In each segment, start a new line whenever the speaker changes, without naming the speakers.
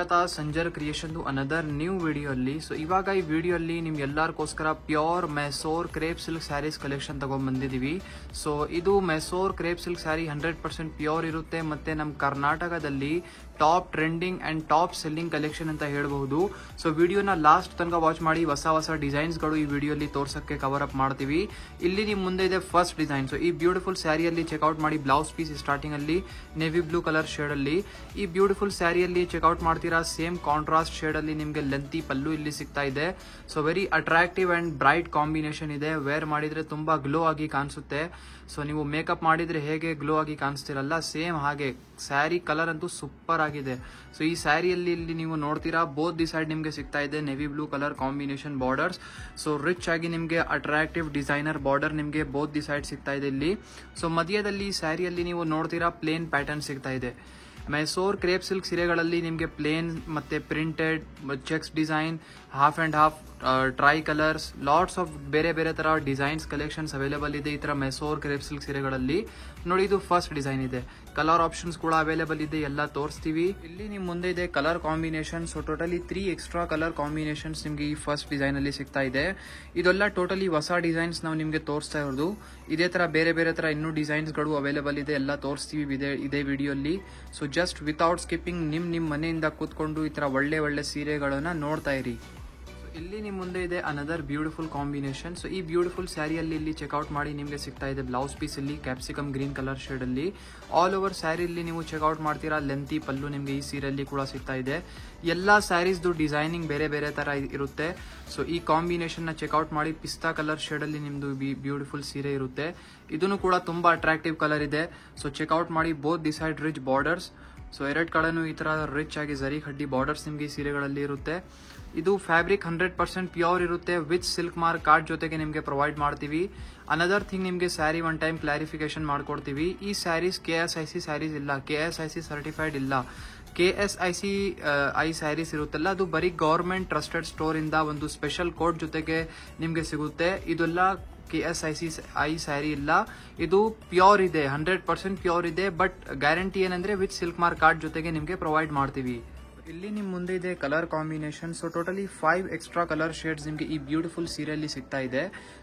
ಸ್ವಾಗತ Sanjar creation another new video ಅಲ್ಲಿ. So ಇವಾಗ ಈ ವಿಡಿಯೋ ಅಲ್ಲಿ ನಿಮ್ಗೆ ಎಲ್ಲರಿಗೋಸ್ಕರ pure Mysore crepe silk saris collection ತಗೊಂಡ್ ಬಂದಿದೀವಿ. ಸೊ ಇದು Mysore crepe silk saree 100% pure ಇರುತ್ತೆ ಮತ್ತೆ ನಮ್ಮ ಕರ್ನಾಟಕದಲ್ಲಿ top trending and top selling collection ಅಂತ ಹೇಳಬಹುದು. ಸೊ ವಿಡಿಯೋನ ಲಾಸ್ಟ್ ತನಕ ವಾಚ್ ಮಾಡಿ. ಹೊಸ ಡಿಸೈನ್ಸ್ ಗಳು ಈ ವಿಡಿಯೋಲಿ ತೋರ್ಸಕ್ಕೆ ಕವರ್ ಅಪ್ ಮಾಡ್ತೀವಿ. ಇಲ್ಲಿ ನಿಮ್ ಮುಂದೆ ಇದೆ ಫಸ್ಟ್ ಡಿಸೈನ್. ಸೊ ಈ ಬ್ಯೂಟಿಫುಲ್ ಸ್ಯಾರಿಯಲ್ಲಿ ಚೆಕ್ಔಟ್ ಮಾಡಿ. ಬ್ಲೌಸ್ ಪೀಸ್ ಸ್ಟಾರ್ಟಿಂಗ್ ಅಲ್ಲಿ ನೇವಿ ಬ್ಲೂ ಕಲರ್ ಶೇಡ್ ಅಲ್ಲಿ ಈ ಬ್ಯೂಟಿಫುಲ್ ಸ್ಯಾರಿಯಲ್ಲಿ ಚೆಕ್ಔಟ್ ಮಾಡ್ತೀರಾ. ಸೇಮ್ ಕಾಂಟ್ರಾಸ್ಟ್ ಶೇಡ್ ಅಲ್ಲಿ ನಿಮ್ಗೆ ಲೆಂತಿ ಪಲ್ಲು ಇಲ್ಲಿ ಸಿಗ್ತಾ ಇದೆ. So very attractive and bright combination ಇದೆ. ವೇರ್ ಮಾಡಿದ್ರೆ ತುಂಬಾ ಗ್ಲೋ ಆಗಿ ಕಾಣಿಸುತ್ತೆ. ಸೊ ನೀವು ಮೇಕಪ್ ಮಾಡಿದ್ರೆ ಹೇಗೆ ಗ್ಲೋ ಆಗಿ ಕಾಣಿಸ್ತಿರಲ್ಲ, ಸೇಮ್ ಹಾಗೆ ಸ್ಯಾರಿ ಕಲರ್ ಅಂತೂ ಸೂಪರ್ ಆಗಿದೆ. ಸೊ ಈ ಸ್ಯಾರಿಯಲ್ಲಿ ಇಲ್ಲಿ ನೀವು ನೋಡ್ತೀರಾ ಬೋತ್ ದಿ ಸೈಡ್ ನಿಮ್ಗೆ ಸಿಗ್ತಾ ಇದೆ navy blue colour combination borders. So rich ಆಗಿ ನಿಮ್ಗೆ ಅಟ್ರಾಕ್ಟಿವ್ ಡಿಸೈನರ್ ಬಾರ್ಡರ್ ನಿಮ್ಗೆ ಬೋತ್ ದಿ ಸೈಡ್ ಸಿಗ್ತಾ ಇದೆ ಇಲ್ಲಿ. ಸೊ ಮಧ್ಯದಲ್ಲಿ ಸ್ಯಾರಿಯಲ್ಲಿ ನೀವು ನೋಡ್ತೀರಾ ಪ್ಲೇನ್ ಪ್ಯಾಟರ್ನ್ ಸಿಗ್ತಾ ಇದೆ. ಮೈಸೂರ್ ಕ್ರೇಪ್ ಸಿಲ್ಕ್ ಸೀರೆಗಳಲ್ಲಿ ನಿಮಗೆ ಪ್ಲೇನ್ ಮತ್ತೆ printed cheques design, half and half, try colours, lots of ಬೇರೆ ಬೇರೆ ತರ ಡಿಸೈನ್ಸ್ ಕಲೆಕ್ಷನ್ಸ್ ಅವೈಲೇಬಲ್ ಇದೆ ಈ ತರ ಮೈಸೂರ್ ಕ್ರೇಪ್ ಸಿಲ್ಕ್ ಸೀರೆಗಳಲ್ಲಿ. ನೋಡಿ ಇದು ಫಸ್ಟ್ ಡಿಸೈನ್ ಇದೆ. ಕಲರ್ ಆಪ್ಷನ್ಸ್ ಕೂಡ ಅವೈಲೇಬಲ್ ಇದೆ, ಎಲ್ಲ ತೋರಿಸ್ತೀವಿ. ಇಲ್ಲಿ ನಿಮ್ ಮುಂದೆ ಇದೆ colour combination. So totally 3 extra colour combinations ನಿಮ್ಗೆ ಈ ಫಸ್ಟ್ ಡಿಸೈನ್ ಅಲ್ಲಿ ಸಿಗ್ತಾ ಇದೆ. ಇದೆಲ್ಲ ಟೋಟಲಿ ಹೊಸ ಡಿಸೈನ್ಸ್ ನಾವು ನಿಮ್ಗೆ ತೋರಿಸ್ತಾ ಇರೋದು. ಇದೇ ತರ ಬೇರೆ ಬೇರೆ ತರ ಇನ್ನೂ ಡಿಸೈನ್ಸ್ ಗಳು ಅವೈಲೇಬಲ್ ಇದೆ, ಎಲ್ಲ ತೋರಿಸ್ತೀವಿ ಇದೇ ವಿಡಿಯೋಲಿ. ಸೊ ಜಸ್ಟ್ ವಿತೌಟ್ ಸ್ಕಿಪ್ಪಿಂಗ್ ನಿಮ್ ಮನೆಯಿಂದ ಕೂತ್ಕೊಂಡು ಈ ತರ ಒಳ್ಳೆ ಸೀರೆಗಳನ್ನ ನೋಡ್ತಾ ಇರಿ. ಇಲ್ಲಿ ನಿಮ್ ಮುಂದೆ ಇದೆ ಅನದರ್ ಬ್ಯೂಟಿಫುಲ್ ಕಾಂಬಿನೇಷನ್. ಸೊ ಈ ಬ್ಯೂಟಿಫುಲ್ ಸ್ಯಾರಿಯಲ್ಲಿ ಇಲ್ಲಿ ಚೆಕ್ಔಟ್ ಮಾಡಿ ನಿಮ್ಗೆ ಸಿಗ್ತಾ ಇದೆ ಬ್ಲೌಸ್ ಪೀಸ್ ಇಲ್ಲಿ ಕ್ಯಾಪ್ಸಿಕಮ್ ಗ್ರೀನ್ ಕಲರ್ ಶೇಡ್ ಅಲ್ಲಿ. ಆಲ್ ಓವರ್ ಸ್ಯಾರಿಯಲ್ಲಿ ನೀವು ಚೆಕ್ಔಟ್ ಮಾಡ್ತೀರಾ ಲೆಂತಿ ಪಲ್ಲು ನಿಮ್ಗೆ ಈ ಸೀರೆಯಲ್ಲಿ ಕೂಡ ಸಿಗ್ತಾ ಇದೆ. ಎಲ್ಲಾ ಸ್ಯಾರೀಸ್ದು ಡಿಸೈನಿಂಗ್ ಬೇರೆ ಬೇರೆ ತರ ಇರುತ್ತೆ. ಸೊ ಈ ಕಾಂಬಿನೇಷನ್ ನ ಚೆಕ್ಔಟ್ ಮಾಡಿ. ಪಿಸ್ತಾ ಕಲರ್ ಶೇಡ್ ಅಲ್ಲಿ ನಿಮ್ದು ಬ್ಯೂಟಿಫುಲ್ ಸೀರೆ ಇರುತ್ತೆ. ಇದನ್ನು ಕೂಡ ತುಂಬಾ ಅಟ್ರಾಕ್ಟಿವ್ ಕಲರ್ ಇದೆ. ಸೊ ಚೆಕ್ಔಟ್ ಮಾಡಿ. Both the side rich borders. So ಎರಡು ಕಡೆನೂ ಈ ತರ ರಿಚ್ ಆಗಿ ಜರಿ ಕಡ್ಡಿ ಬಾರ್ಡರ್ಸ್ ನಿಮ್ಗೆ ಈ ಸೀರೆಗಳಲ್ಲಿ ಇರುತ್ತೆ. ಇದು ಫ್ಯಾಬ್ರಿಕ್ 100% ಪ್ಯೂರ್ ಇರುತ್ತೆ ವಿತ್ ಸಿಲ್ಕ್ ಮಾರ್ಕ್ ಕಾರ್ಡ್ ಜೊತೆಗೆ ನಿಮ್ಗೆ ಪ್ರೊವೈಡ್ ಮಾಡ್ತೀವಿ. ಅನದರ್ ಥಿಂಗ್ ನಿಮ್ಗೆ ಸ್ಯಾರಿ ಒನ್ ಟೈಮ್ ಕ್ಲಾರಿಫಿಕೇಶನ್ ಮಾಡ್ಕೊಡ್ತೀವಿ. ಈ ಸ್ಯಾರೀಸ್ KSIC ಸ್ಯಾರೀಸ್ ಇಲ್ಲ, KSIC ಸರ್ಟಿಫೈಡ್ ಇಲ್ಲ. KSIC ಸ್ಯಾರೀಸ್ ಇರುತ್ತಲ್ಲ ಅದು ಬರೀ ಗವರ್ಮೆಂಟ್ ಟ್ರಸ್ಟೆಡ್ ಸ್ಟೋರ್ ಇಂದ ಒಂದು ಸ್ಪೆಷಲ್ ಕೋಡ್ ಜೊತೆಗೆ ನಿಮ್ಗೆ ಸಿಗುತ್ತೆ. ಇದೆಲ್ಲ KSIC ಸ್ಯಾರಿ ಇಲ್ಲ, ಇದು ಪ್ಯೂರ್ ಇದೆ, 100% ಪ್ಯೂರ್ ಇದೆ. ಬಟ್ ಗ್ಯಾರಂಟಿ ಏನಂದ್ರೆ ವಿತ್ ಸಿಲ್ಕ್ ಮಾರ್ಕ್ ಕಾರ್ಡ್ ಜೊತೆಗೆ ನಿಮ್ಗೆ ಪ್ರೊವೈಡ್ ಮಾಡ್ತೀವಿ. ಇಲ್ಲಿ ನಿಮ್ ಮುಂದೆ ಇದೆ colour combination. So totally 5 extra colour shades ನಿಮ್ಗೆ ಈ ಬ್ಯೂಟಿಫುಲ್ ಸೀರೆಯಲ್ಲಿ ಸಿಗ್ತಾ ಇದೆ.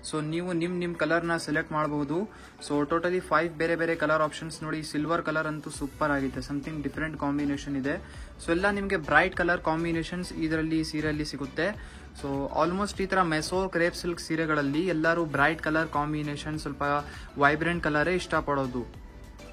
ಸೊ ನೀವು ನಿಮ್ ಕಲರ್ ನ ಸೆಲೆಕ್ಟ್ ಮಾಡಬಹುದು. ಸೊ ಟೋಟಲಿ 5 ಬೇರೆ ಬೇರೆ ಕಲರ್ ಆಪ್ಷನ್ಸ್. ನೋಡಿ ಸಿಲ್ವರ್ ಕಲರ್ ಅಂತೂ ಸೂಪರ್ ಆಗಿದೆ, ಸಮಥಿಂಗ್ ಡಿಫರೆಂಟ್ ಕಾಂಬಿನೇಷನ್ ಇದೆ. ಸೊ ಎಲ್ಲ ನಿಮ್ಗೆ ಬ್ರೈಟ್ ಕಲರ್ ಕಾಂಬಿನೇಷನ್ಸ್ ಇದರಲ್ಲಿ ಸೀರೆಯಲ್ಲಿ ಸಿಗುತ್ತೆ. ಸೊ ಆಲ್ಮೋಸ್ಟ್ ಈ ತರ ಮೆಸೋರ್ ಕ್ರೇಪ್ ಸಿಲ್ಕ್ ಸೀರೆಗಳಲ್ಲಿ ಎಲ್ಲರೂ ಬ್ರೈಟ್ ಕಲರ್ ಕಾಂಬಿನೇಷನ್, ಸ್ವಲ್ಪ ವೈಬ್ರೆಂಟ್ ಕಲರೇ ಇಷ್ಟಪಡೋದು.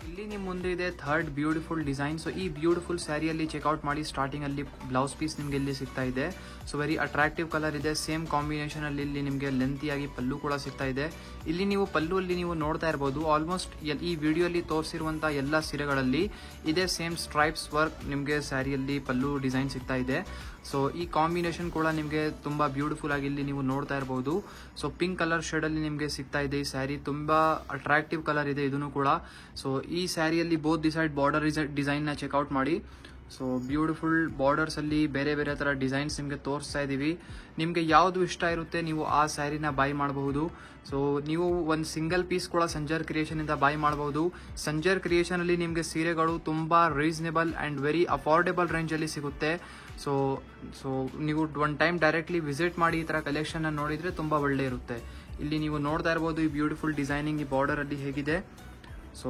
ಇಲ್ಲಿ ನಿಮ್ ಮುಂದೆ ಇದೆ ಥರ್ಡ್ ಬ್ಯೂಟಿಫುಲ್ ಡಿಸೈನ್. ಸೊ ಈ ಬ್ಯೂಟಿಫುಲ್ ಸ್ಯಾರಿಯಲ್ಲಿ ಚೆಕ್ಔಟ್ ಮಾಡಿ. ಸ್ಟಾರ್ಟಿಂಗ್ ಅಲ್ಲಿ ಬ್ಲೌಸ್ ಪೀಸ್ ನಿಮ್ಗೆ ಇಲ್ಲಿ ಸಿಗ್ತಾ ಇದೆ. ಸೊ ವೆರಿ ಅಟ್ರಾಕ್ಟಿವ್ ಕಲರ್ ಇದೆ. ಸೇಮ್ ಕಾಂಬಿನೇಷನ್ ಅಲ್ಲಿ ಇಲ್ಲಿ ನಿಮ್ಗೆ ಲೆಂತಿಯಾಗಿ ಪಲ್ಲು ಕೂಡ ಸಿಗ್ತಾ ಇದೆ. ಇಲ್ಲಿ ನೀವು ಪಲ್ಲು ಅಲ್ಲಿ ನೀವು ನೋಡ್ತಾ ಇರಬಹುದು ಆಲ್ಮೋಸ್ಟ್ ಈ ವಿಡಿಯೋಲಿ ತೋರಿಸಿರುವಂತಹ ಎಲ್ಲಾ ಸೀರೆಗಳಲ್ಲಿ ಇದೇ ಸೇಮ್ ಸ್ಟ್ರೈಪ್ಸ್ ವರ್ಕ್ ನಿಮ್ಗೆ ಸ್ಯಾರಿಯಲ್ಲಿ ಪಲ್ಲು ಡಿಸೈನ್ ಸಿಗ್ತಾ ಇದೆ. ಸೊ ಈ ಕಾಂಬಿನೇಷನ್ ಕೂಡ ನಿಮ್ಗೆ ತುಂಬಾ ಬ್ಯೂಟಿಫುಲ್ ಆಗಿ ಇಲ್ಲಿ ನೀವು ನೋಡ್ತಾ ಇರಬಹುದು. ಸೊ ಪಿಂಕ್ ಕಲರ್ ಶೇಡ್ ಅಲ್ಲಿ ನಿಮ್ಗೆ ಸಿಗ್ತಾ ಇದೆ. ಈ ಸ್ಯಾರಿ ತುಂಬಾ ಅಟ್ರಾಕ್ಟಿವ್ ಕಲರ್ ಇದೆ ಇದನ್ನು ಕೂಡ. ಸೊ ಈ ಸ್ಯಾರಿಯಲ್ಲಿ both the side border design ನ ಚೆಕ್ಔಟ್ ಮಾಡಿ. ಸೊ ಬ್ಯೂಟಿಫುಲ್ ಬಾರ್ಡರ್ಸ್ ಅಲ್ಲಿ ಬೇರೆ ಬೇರೆ ತರ ಡಿಸೈನ್ಸ್ ನಿಮ್ಗೆ ತೋರಿಸ್ತಾ ಇದೀವಿ. ನಿಮ್ಗೆ ಯಾವ್ದು ಇಷ್ಟ ಇರುತ್ತೆ ನೀವು ಆ ಸ್ಯಾರಿನ ಬೈ ಮಾಡಬಹುದು. ಸೊ ನೀವು ಒಂದು ಸಿಂಗಲ್ ಪೀಸ್ ಕೂಡ ಸಂಜರ್ ಕ್ರಿಯೇಷನ್ ಇಂದ ಬೈ ಮಾಡಬಹುದು. ಸಂಜರ್ ಕ್ರಿಯೇಷನ್ ಅಲ್ಲಿ ನಿಮ್ಗೆ ಸೀರೆಗಳು ತುಂಬಾ reasonable and very affordable range ಅಲ್ಲಿ ಸಿಗುತ್ತೆ. ಸೊ ನೀವು ಒನ್ ಟೈಮ್ ಡೈರೆಕ್ಟ್ಲಿ ವಿಸಿಟ್ ಮಾಡಿ ಈ ತರ ಕಲೆಕ್ಷನ್ ನೋಡಿದ್ರೆ ತುಂಬಾ ಒಳ್ಳೆ ಇರುತ್ತೆ. ಇಲ್ಲಿ ನೀವು ನೋಡ್ತಾ ಇರಬಹುದು ಈ ಬ್ಯೂಟಿಫುಲ್ ಡಿಸೈನಿಂಗ್ ಈ ಬಾರ್ಡರ್ ಅಲ್ಲಿ ಹೇಗಿದೆ. ಸೊ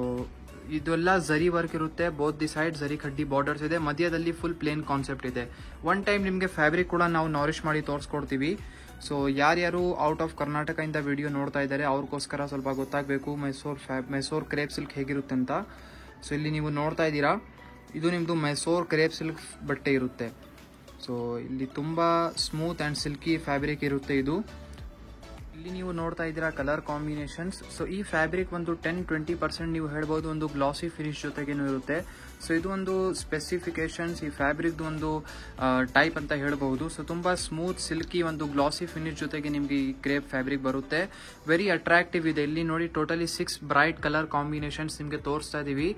ಇದೆಲ್ಲ ಜರಿ ವರ್ಕ್ ಇರುತ್ತೆ. ಬೋತ್ ದಿ ಸೈಡ್ ಜರಿ ಕಡ್ಡಿ ಬಾರ್ಡರ್ಸ್ ಇದೆ. ಮಧ್ಯದಲ್ಲಿ ಫುಲ್ ಪ್ಲೇನ್ ಕಾನ್ಸೆಪ್ಟ್ ಇದೆ. ಒನ್ ಟೈಮ್ ನಿಮ್ಗೆ ಫ್ಯಾಬ್ರಿಕ್ ಕೂಡ ನಾವು ನಾರಿಶ್ ಮಾಡಿ ತೋರಿಸ್ಕೊಡ್ತೀವಿ. ಸೊ ಯಾರ್ಯಾರು ಔಟ್ ಆಫ್ ಕರ್ನಾಟಕ ಇಂದ ವಿಡಿಯೋ ನೋಡ್ತಾ ಇದ್ದಾರೆ ಅವ್ರಿಗೋಸ್ಕರ ಸ್ವಲ್ಪ ಗೊತ್ತಾಗಬೇಕು ಮೈಸೂರ್ ಕ್ರೇಪ್ ಸಿಲ್ಕ್ ಹೇಗಿರುತ್ತೆ ಅಂತ. ಸೊ ಇಲ್ಲಿ ನೀವು ನೋಡ್ತಾ ಇದ್ದೀರಾ ಇದು ನಿಮ್ದು ಮೈಸೂರ್ ಕ್ರೇಪ್ ಸಿಲ್ಕ್ ಬಟ್ಟೆ ಇರುತ್ತೆ. ಸೊ ಇಲ್ಲಿ ತುಂಬಾ ಸ್ಮೂತ್ ಅಂಡ್ ಸಿಲ್ಕಿ ಫ್ಯಾಬ್ರಿಕ್ ಇರುತ್ತೆ ಇದು. ಇಲ್ಲಿ ನೀವು ನೋಡ್ತಾ ಇದ್ದೀರಾ ಕಲರ್ ಕಾಂಬಿನೇಷನ್ಸ್. ಸೊ ಈ ಫ್ಯಾಬ್ರಿಕ್ ಒಂದು 10-20% ನೀವು ಹೇಳ್ಬೋದು ಒಂದು ಗ್ಲಾಸಿ ಫಿನಿಶ್ ಜೊತೆಗೇನು ಇರುತ್ತೆ. ಸೊ ಇದು ಒಂದು ಸ್ಪೆಸಿಫಿಕೇಶನ್ಸ್ ಈ ಫ್ಯಾಬ್ರಿಕ್ ಒಂದು ಟೈಪ್ ಅಂತ ಹೇಳಬಹುದು. ಸೊ ತುಂಬಾ ಸ್ಮೂತ್ ಸಿಲ್ಕಿ ಒಂದು ಗ್ಲಾಸಿ ಫಿನಿಶ್ ಜೊತೆಗೆ ನಿಮ್ಗೆ ಈ ಕ್ರೇಪ್ ಫ್ಯಾಬ್ರಿಕ್ ಬರುತ್ತೆ. ವೆರಿ ಅಟ್ರಾಕ್ಟಿವ್ ಇದೆ. ಇಲ್ಲಿ ನೋಡಿ ಟೋಟಲಿ 6 ಬ್ರೈಟ್ ಕಲರ್ ಕಾಂಬಿನೇಷನ್ಸ್ ನಿಮ್ಗೆ ತೋರಿಸ್ತಾ ಇದೀವಿ.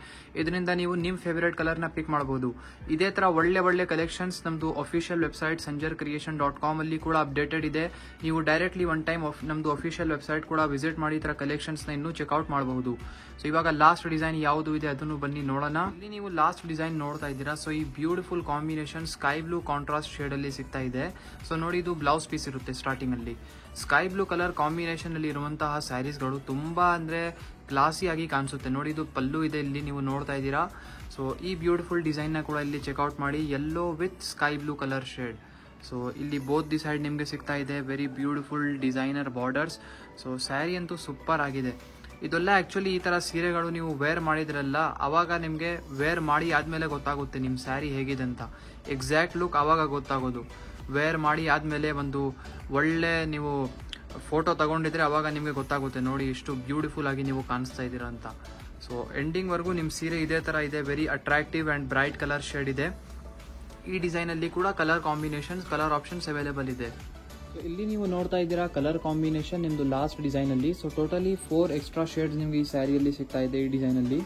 ಇದರಿಂದ ನೀವು ನಿಮ್ ಫೇವರೇಟ್ ಕಲರ್ ನ ಪಿಕ್ ಮಾಡಬಹುದು. ಇದೇ ತರ ಒಳ್ಳೆ ಕಲೆಕ್ಷನ್ಸ್ ನಮ್ದು ಅಫಿಷಿಯಲ್ ವೆಬ್ಸೈಟ್ sanjarcreation.com ಅಲ್ಲಿ ಕೂಡ ಅಪ್ಡೇಟೆಡ್ ಇದೆ. ನೀವು ಡೈರೆಕ್ಟ್ಲಿ ಒನ್ ಟೈಮ್ ನಮ್ದು ಅಫಿಷಿಯಲ್ ವೆಬ್ಸೈಟ್ ಕೂಡ ವಿಸಿಟ್ ಮಾಡಿ ತರ ಕಲೆಕ್ಷನ್ಸ್ ನ ಇನ್ನೂ ಚೆಕ್ಔಟ್ ಮಾಡಬಹುದು. ಸೊ ಇವಾಗ ಲಾಸ್ಟ್ ಡಿಸೈನ್ ಯಾವುದು ಇದೆ ಅದನ್ನು ಬನ್ನಿ ನೋಡೋಣ. ಇಲ್ಲಿ ನೀವು ಲಾಸ್ಟ್ ಡಿಸೈನ್ ನೋಡ್ತಾ ಇದ್ದೀರಾ. ಸೊ ಈ beautiful combination sky blue contrast shade ಅಲ್ಲಿ ಸಿಗ್ತಾ ಇದೆ. ಸೊ ನೋಡಿ, ಇದು ಬ್ಲೌಸ್ ಪೀಸ್ ಇರುತ್ತೆ ಸ್ಟಾರ್ಟಿಂಗ್ ಅಲ್ಲಿ. ಸ್ಕೈ ಬ್ಲೂ ಕಲರ್ ಕಾಂಬಿನೇಷನ್ ಅಲ್ಲಿ ಇರುವಂತಹ ಸ್ಯಾರೀಸ್ಗಳು ತುಂಬಾ ಅಂದ್ರೆ ಕ್ಲಾಸಿ ಆಗಿ ಕಾಣಿಸುತ್ತೆ. ನೋಡಿ, ಇದು ಪಲ್ಲು ಇದೆ, ಇಲ್ಲಿ ನೀವು ನೋಡ್ತಾ ಇದ್ದೀರಾ. ಸೊ ಈ ಬ್ಯೂಟಿಫುಲ್ ಡಿಸೈನ್ ನ ಕೂಡ ಇಲ್ಲಿ ಚೆಕ್ಔಟ್ ಮಾಡಿ. Yellow with sky blue colour shade. So ಇಲ್ಲಿ ಬೋತ್ ದಿ ಸೈಡ್ ನಿಮಗೆ ಸಿಗ್ತಾ ಇದೆ very beautiful designer borders. So sari ಅಂತೂ ಸೂಪರ್ ಆಗಿದೆ. ಇದೆಲ್ಲ ಆಕ್ಚುಲಿ ಈ ತರ ಸೀರೆಗಳು ನೀವು ವೇರ್ ಮಾಡಿದ್ರಲ್ಲ, ಅವಾಗ ನಿಮಗೆ ವೇರ್ ಮಾಡಿ ಆದ್ಮೇಲೆ ಗೊತ್ತಾಗುತ್ತೆ ನಿಮ್ಮ ಸ್ಯಾರಿ ಹೇಗಿದೆ ಅಂತ. ಎಕ್ಸಾಕ್ಟ್ ಲುಕ್ ಅವಾಗ ಗೊತ್ತಾಗೋದು. ವೇರ್ ಮಾಡಿ ಆದ್ಮೇಲೆ ಒಂದು ಒಳ್ಳೆ ನೀವು ಫೋಟೋ ತಗೊಂಡಿದ್ರೆ ಅವಾಗ ನಿಮಗೆ ಗೊತ್ತಾಗುತ್ತೆ. ನೋಡಿ ಎಷ್ಟು ಬ್ಯೂಟಿಫುಲ್ ಆಗಿ ನೀವು ಕಾಣಿಸ್ತಾ ಇದ್ದೀರಾ ಅಂತ. ಸೊ ಎಂಡಿಂಗ್ ವರ್ಗೂ ನಿಮ್ಮ ಸೀರೆ ಇದೇ ತರ ಇದೆ. Very attractive and bright colour shade ಇದೆ. ಈ ಡಿಸೈನ್ ಅಲ್ಲಿ ಕೂಡ colour combinations, colour options available ಇದೆ. ಸೊ ಇಲ್ಲಿ ನೀವು ನೋಡ್ತಾ ಇದ್ದೀರಾ ಕಲರ್ ಕಾಂಬಿನೇಷನ್ ನಿಮ್ದು ಲಾಸ್ಟ್ ಡಿಸೈನ್ ಅಲ್ಲಿ. ಸೊ ಟೋಟಲಿ 4 ಎಕ್ಸ್ಟ್ರಾ ಶೇಡ್ಸ್ ನಿಮ್ಗೆ ಈ ಸ್ಯಾರಿಯಲ್ಲಿ ಸಿಗ್ತಾ ಇದೆ ಈ ಡಿಸೈನ್ ಅಲ್ಲಿ.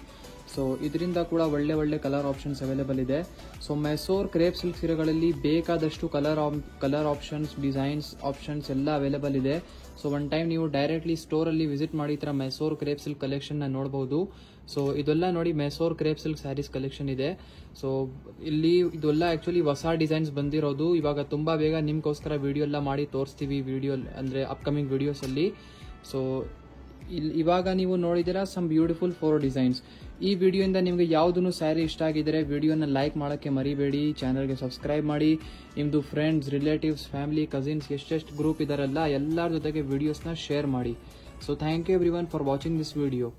ಸೊ ಇದರಿಂದ ಕೂಡ ಒಳ್ಳೆ ಕಲರ್ ಆಪ್ಷನ್ಸ್ ಅವೈಲೇಬಲ್ ಇದೆ. ಸೊ ಮೈಸೂರ್ ಕ್ರೇಪ್ ಸಿಲ್ಕ್ ಸೀರೆಗಳಲ್ಲಿ ಬೇಕಾದಷ್ಟು ಕಲರ್ ಆಪ್ಷನ್ಸ್, ಡಿಸೈನ್ಸ್ ಆಪ್ಷನ್ಸ್ ಎಲ್ಲ ಅವೈಲೇಬಲ್ ಇದೆ. ಸೊ ಒನ್ ಟೈಮ್ ನೀವು ಡೈರೆಕ್ಟ್ಲಿ ಸ್ಟೋರ್ ಅಲ್ಲಿ ವಿಸಿಟ್ ಮಾಡಿ ತರ ಮೈಸೂರ್ ಕ್ರೇಪ್ ಸಿಲ್ಕ್ ಕಲೆಕ್ಷನ್ ನ ನೋಡಬಹುದು. ಸೊ ಇದೆಲ್ಲ ನೋಡಿ Mysore crepe silk saris collection ಇದೆ. ಸೊ ಇಲ್ಲಿ ಇದೆಲ್ಲ ಆಕ್ಚುಲಿ ಹೊಸ ಡಿಸೈನ್ಸ್ ಬಂದಿರೋದು. ಇವಾಗ ತುಂಬಾ ಬೇಗ ನಿಮ್ಗೋಸ್ಕರ ವಿಡಿಯೋ ಎಲ್ಲ ಮಾಡಿ ತೋರಿಸ್ತೀವಿ, ವಿಡಿಯೋ ಅಂದ್ರೆ ಅಪ್ಕಮಿಂಗ್ ವಿಡಿಯೋಸ್ ಅಲ್ಲಿ. ಸೊ ಇವಾಗ ನೀವು ನೋಡಿದಿರಾ ಸಮ್ ಬ್ಯೂಟಿಫುಲ್ 4 ಡಿಸೈನ್ಸ್. ಈ ವಿಡಿಯೋಯಿಂದ ನಿಮಗೆ ಯಾವುದನ್ನು ಸ್ಯಾರಿ ಇಷ್ಟ ಆಗಿದ್ರೆ ವಿಡಿಯೋನ ಲೈಕ್ ಮಾಡೋಕ್ಕೆ ಮರಿಬೇಡಿ. ಚಾನಲ್ಗೆ ಸಬ್ಸ್ಕ್ರೈಬ್ ಮಾಡಿ. ನಿಮ್ಮದು ಫ್ರೆಂಡ್ಸ್, ರಿಲೇಟಿವ್ಸ್, ಫ್ಯಾಮಿಲಿ, ಕಸಿನ್ಸ್ ಎಷ್ಟೆಷ್ಟು ಗ್ರೂಪ್ ಇದಾರಲ್ಲ ಎಲ್ಲರ ಜೊತೆಗೆ ವಿಡಿಯೋಸ್ನ ಶೇರ್ ಮಾಡಿ. So thank you everyone for watching this video.